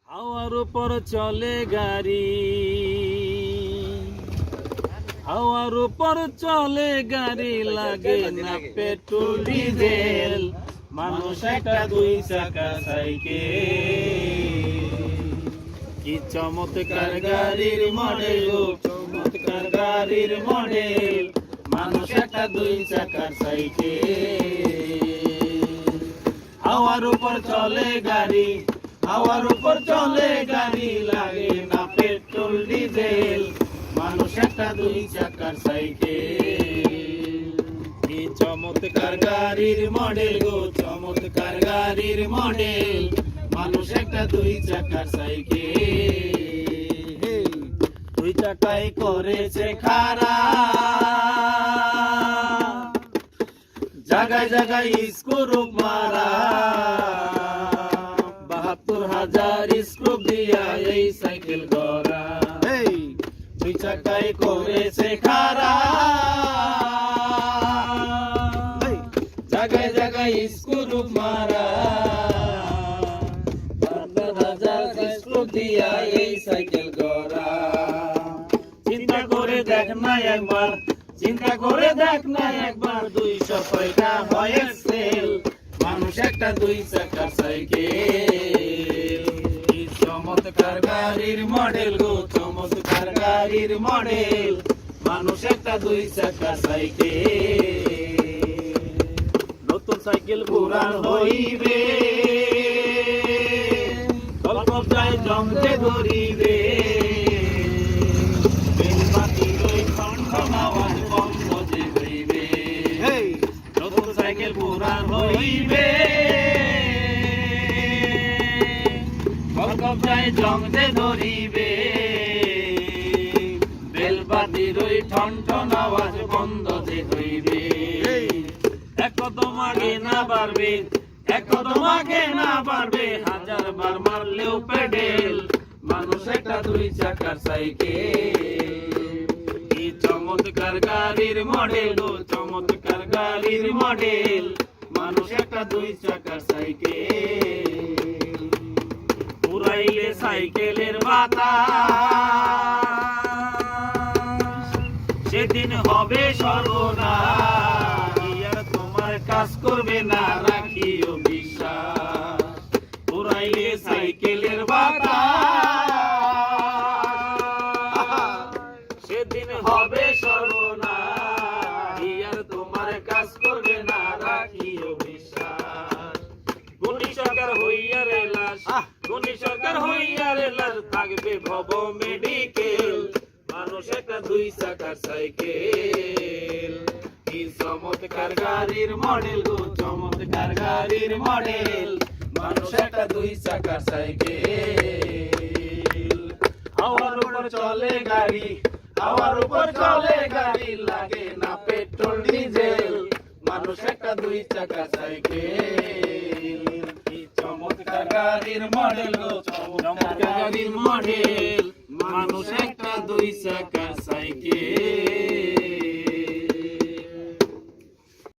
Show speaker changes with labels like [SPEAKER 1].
[SPEAKER 1] হাওয়ার উপর চলে গাড়ি, হাওয়ার উপর চলে গাড়ি, লাগে না পেট্রোল ডিজেল, মানুষ একটা দুই চাকা সাইকেল। কি চমৎকার গাড়ির মডেল গো, চমৎকার গাড়ির মডেল, মানুষ একটা দুই চাকার সাইকেল। হাওয়ার উপর চলে গাড়ি, হাওয়ার উপর চলে গাড়ি, লাগে না পেট্রোল ডিজেল, মানুষ একটা দুই চাকার সাইকেল। কি চমৎকার গাড়ির মডেল গো, চমৎকার গাড়ির মডেল, মানুষ একটা দুই চাকার সাইকেল। দুই চাকায় করেছে খাড়া, জায়গায় জায়গায় স্ক্রু মারা, ৭২,০০০ স্ক্রু দিয়া এই সাইকেল গড়া। দুই চাকায় করেছে খাড়া, জায়গায় জায়গায় স্ক্রু মারা, ৭২,০০০ স্ক্রু দিয়া এই সাইকেল গড়া। চিন্তা করে দেখ না একবার, চিন্তা করে দেখ না একবার, ২০০ হয় সেল, মানুষ একটা দুই চাকার সাইকেল। কি চমৎকার গাড়ির মডেল গো, চমৎকার গাড়ির মডেল, মানুষ একটা দুই চাকার সাইকেল। নতুন সাইকেল পুরান হইবে, কলকবজায় জমতে ধরিবে, বেলবাতির ওই ঠনঠন আওয়াজ বন্ধ যে হইবে। নতুন সাইকেল পুরান হইবে, কলকবজায় জমতে ধরিবে, বেলবাতির ওই ঠনঠন আওয়াজ বন্ধ যে হইবে। এক কদম আগে না বাড়বে, এক কদম আগে না বাড়বে, ১০০০ বার মারলেও পেডেল, মানুষ একটা দুই চাকার সাইকেল। কি চমৎকার গাড়ির মডেল গো, চমৎকার গাড়ির মডেল, মানুষ একটা দুই চাকার সাইকেল। পুরাইলে সাইকেলের বাতাস, সেদিন হবে সর্বনাশ, আর তোমার কাজ করবে না, রাখিও বিশ্বাস। পুরাইলে সাইকেলের বাতাস, সেদিন হবে সর্বনাশ, আর তোমার কাজ করবে না, রাখিও বিশ্বাস। গুণী সরকার হইয়া রে লাশ, গুণী সরকার হইয়া রে লাশ, থাকবে ভব মেডিকেল, মানুষ একটা দুই চাকার সাইকেল। কি চমৎকার গাড়ির মডেল গো, চমৎকার গাড়ির মডেল, মানুষ একটা দুই চাকার সাইকেল। হাওয়ার উপর চলে গাড়ি, হাওয়ার উপর চলে গাড়ি, লাগে না পেট্রোল ডিজেল, মানুষ একটা দুই চাকার সাইকেল। কি চমৎকার গাড়ির মডেল গো, চমৎকার গাড়ির মডেল, মানুষ একটা দুই চাকার সাইকেল।